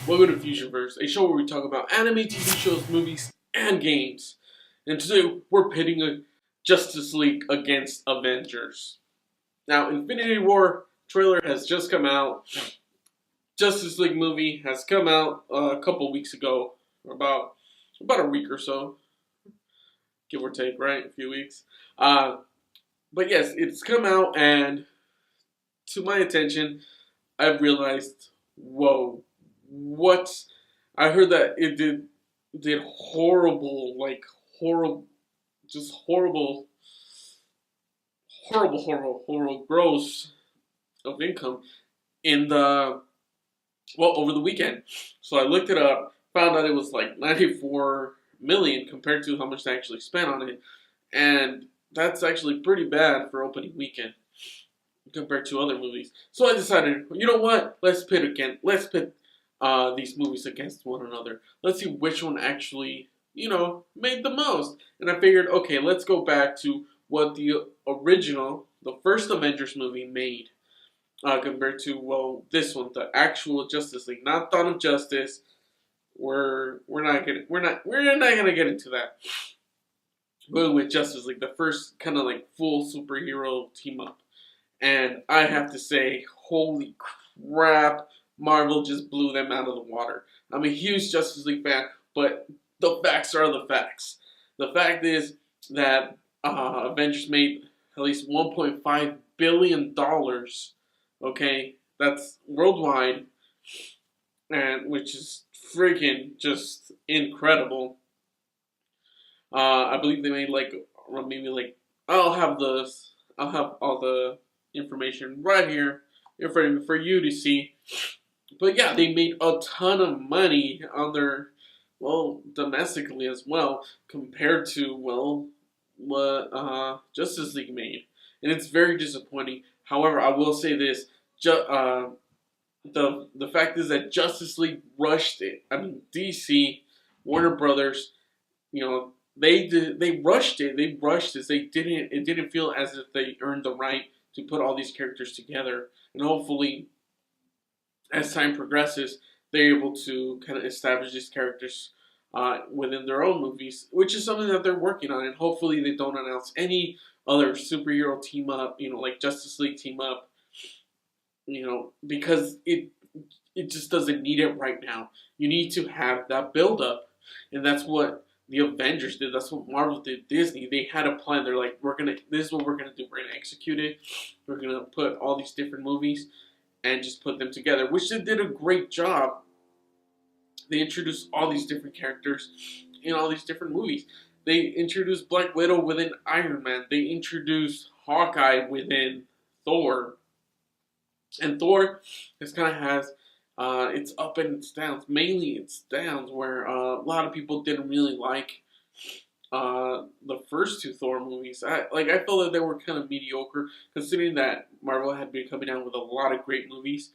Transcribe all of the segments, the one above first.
Welcome to Fusionverse, a show where we talk about anime, TV shows, movies, and games. And today we're pitting a Justice League against Avengers. Now, Infinity War trailer has just come out. Justice League movie has come out a couple weeks ago, about a week or so, give or take, right? A few weeks. But yes, it's come out, and to my attention, I've realized, whoa, what? I heard that it did horrible, just horrible gross of income in the over the weekend. So I looked it up, found out it was like 94 million compared to how much they actually spent on it, and that's actually pretty bad for opening weekend compared to other movies. So I decided, you know what? Let's pit these movies against one another. Let's see which one actually, made the most. And I figured, okay, let's go back to what the first Avengers movie made, compared to this one, the actual Justice League, not Dawn of Justice. We're not gonna get into that. But with Justice League, the first kind of like full superhero team up. And I have to say, holy crap, Marvel just blew them out of the water. I'm a huge Justice League fan, but the facts are the facts. The fact is that Avengers made at least $1.5 billion. Okay, that's worldwide, and which is freaking just incredible. I believe they made I'll have all the information right here in front of me for you to see. But yeah, they made a ton of money on their, domestically as well, compared to, what Justice League made. And it's very disappointing. However, I will say this, the fact is that Justice League rushed it. I mean, DC, Warner Brothers, they rushed it. They rushed this. It didn't feel as if they earned the right to put all these characters together. And hopefully, as time progresses, they're able to kind of establish these characters within their own movies, which is something that they're working on. And hopefully, they don't announce any other superhero team up, like Justice League team up, because it just doesn't need it right now. You need to have that build up, and that's what the Avengers did. That's what Marvel did. Disney, they had a plan. They're like, this is what we're gonna do. We're gonna execute it. We're gonna put all these different movies and just put them together, which they did a great job. They introduced all these different characters in all these different movies. They introduced Black Widow within Iron Man. They introduced Hawkeye within Thor. And Thor has its up and its downs. Mainly its downs, where a lot of people didn't really like the first two Thor movies. I felt that they were kind of mediocre, considering that Marvel had been coming out with a lot of great movies.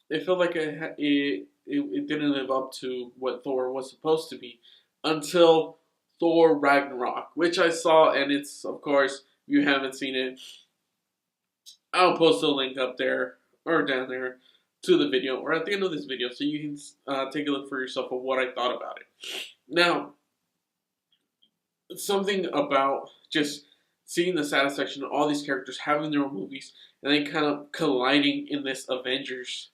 It felt like it didn't live up to what Thor was supposed to be until Thor Ragnarok, which I saw, and it's, of course, if you haven't seen it, I'll post a link up there or down there to the video, or at the end of this video, so you can take a look for yourself of what I thought about it. Now, something about just seeing the satisfaction of all these characters having their own movies and then kind of colliding in this Avengers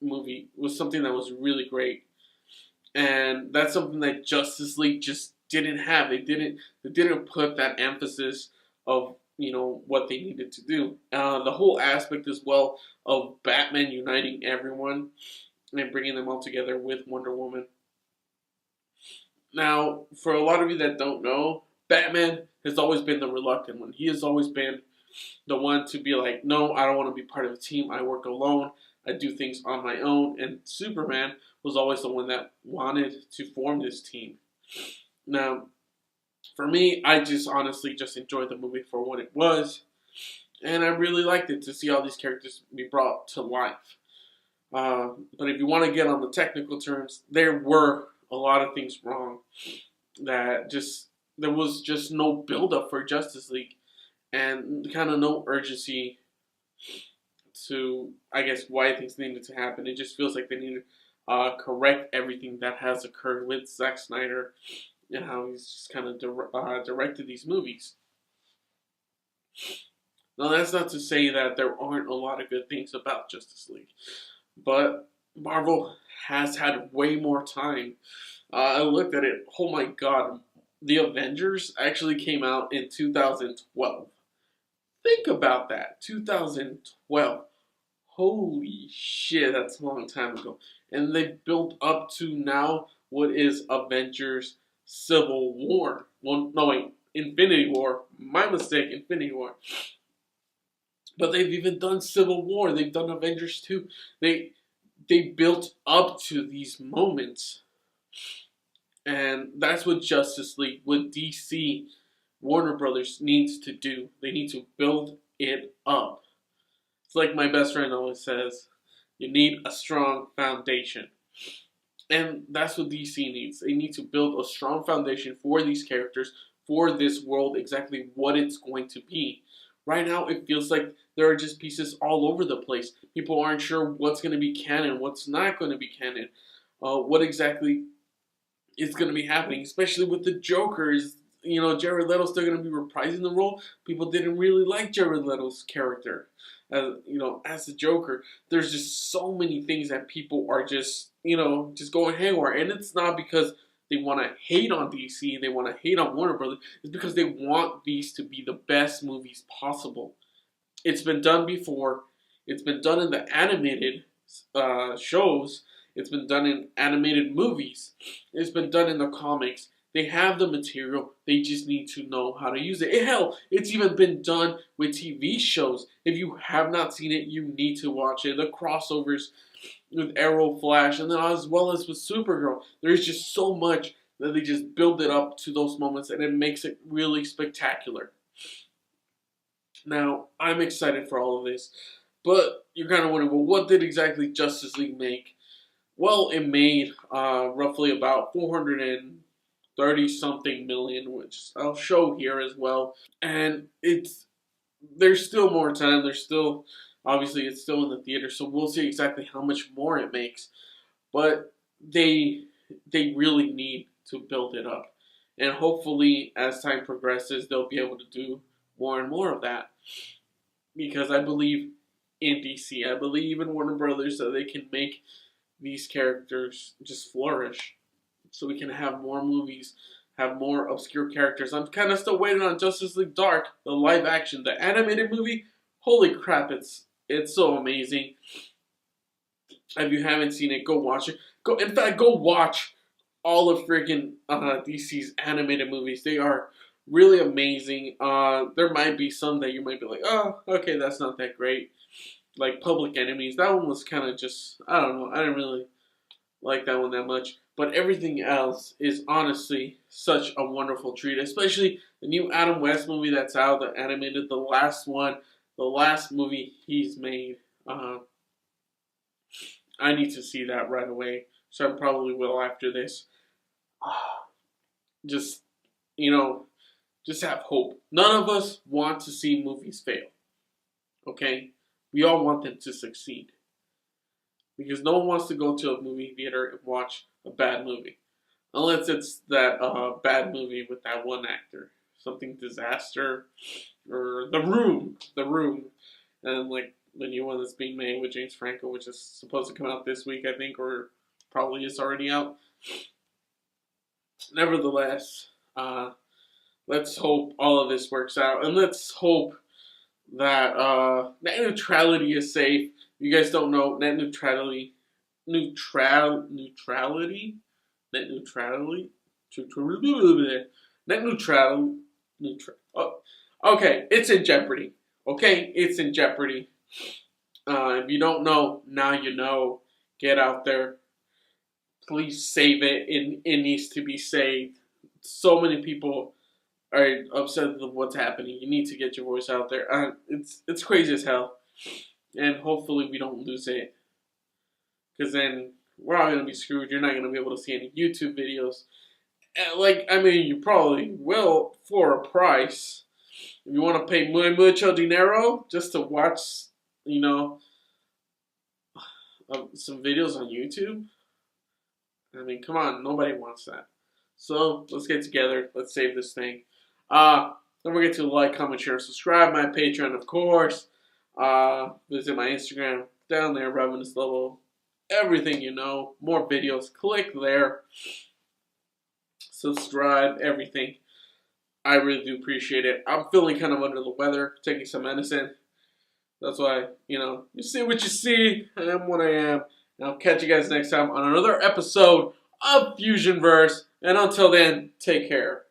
movie was something that was really great. And that's something that Justice League just didn't have. They didn't put that emphasis of what they needed to do. The whole aspect as well of Batman uniting everyone and bringing them all together with Wonder Woman. Now, for a lot of you that don't know, Batman has always been the reluctant one. He has always been the one to be like, no, I don't want to be part of a team. I work alone. I do things on my own. And Superman was always the one that wanted to form this team. Now, for me, I just honestly just enjoyed the movie for what it was. And I really liked it to see all these characters be brought to life. But if you want to get on the technical terms, there were a lot of things wrong. There was just no build-up for Justice League. And kind of no urgency to, I guess, why things needed to happen. It just feels like they needed correct everything that has occurred with Zack Snyder and how he's just kind of directed these movies. Now, that's not to say that there aren't a lot of good things about Justice League, but Marvel has had way more time. I looked at it. Oh my god, the Avengers actually came out in 2012. Think about that, 2012. Holy shit, that's a long time ago. And they've built up to now what is Avengers Civil War. Well, no, wait, Infinity War. My mistake, Infinity War. But they've even done Civil War. They've done Avengers 2. They built up to these moments. And that's what Justice League, what DC, Warner Brothers needs to do. They need to build it up. It's like my best friend always says, you need a strong foundation. And that's what DC needs. They need to build a strong foundation for these characters, for this world, exactly what it's going to be. Right now, it feels like there are just pieces all over the place. People aren't sure what's going to be canon, what's not going to be canon, what exactly is going to be happening, especially with the Jokers. You know, Jared Leto's still going to be reprising the role. People didn't really like Jared Leto's character, as the Joker. There's just so many things that people are just going haywire, and it's not because they want to hate on DC, they want to hate on Warner Brothers. It's because they want these to be the best movies possible. It's been done before. It's been done in the animated shows. It's been done in animated movies. It's been done in the comics. They have the material. They just need to know how to use it. Hell, it's even been done with TV shows. If you have not seen it, you need to watch it. The crossovers with Arrow, Flash, and then as well as with Supergirl. There's just so much that they just build it up to those moments, and it makes it really spectacular. Now, I'm excited for all of this, but you're kind of wondering, well, what did exactly Justice League make? Well, it made roughly about 430 something million, which I'll show here as well. And there's still more time. Obviously, it's still in the theater, so we'll see exactly how much more it makes. But they really need to build it up, and hopefully, as time progresses, they'll be able to do more and more of that. Because I believe in DC, I believe in Warner Brothers that they can make these characters just flourish, so we can have more movies, have more obscure characters. I'm kind of still waiting on Justice League Dark, the live action, the animated movie. Holy crap, it's so amazing. If you haven't seen it, go watch it. Go watch all of freaking DC's animated movies. They are really amazing. There might be some that you might be like, oh, okay, that's not that great. Like Public Enemies, that one was kind of just, I don't know, I didn't really like that one that much. But everything else is honestly such a wonderful treat, especially the new Adam West movie that's out, the animated, the last one, the last movie he's made. I need to see that right away, so I probably will after this. Just, just have hope. None of us want to see movies fail, okay? We all want them to succeed. Because no one wants to go to a movie theater and watch a bad movie. Unless it's that bad movie with that one actor. Something Disaster. Or The Room. And like the new one that's being made with James Franco, which is supposed to come out this week, I think. Or probably is already out. Nevertheless, let's hope all of this works out. And let's hope that net neutrality is safe. If you guys don't know, net neutrality. Okay, it's in jeopardy. Okay, it's in jeopardy. If you don't know, now you know. Get out there. Please save it. It needs to be saved. So many people are upset with what's happening. You need to get your voice out there. It's crazy as hell. And hopefully we don't lose it. Because then we're all going to be screwed. You're not going to be able to see any YouTube videos. You probably will for a price. If you want to pay muy mucho dinero just to watch, some videos on YouTube. I mean, come on, nobody wants that. So let's get together. Let's save this thing. Don't forget to like, comment, share, subscribe. My Patreon, of course. Visit my Instagram down there, Ravenouslobo. Everything you know, more videos. Click there. Subscribe. Everything. I really do appreciate it. I'm feeling kind of under the weather, taking some medicine. That's why, you see what you see. I am what I am. And I'll catch you guys next time on another episode of Fusionverse. And until then, take care.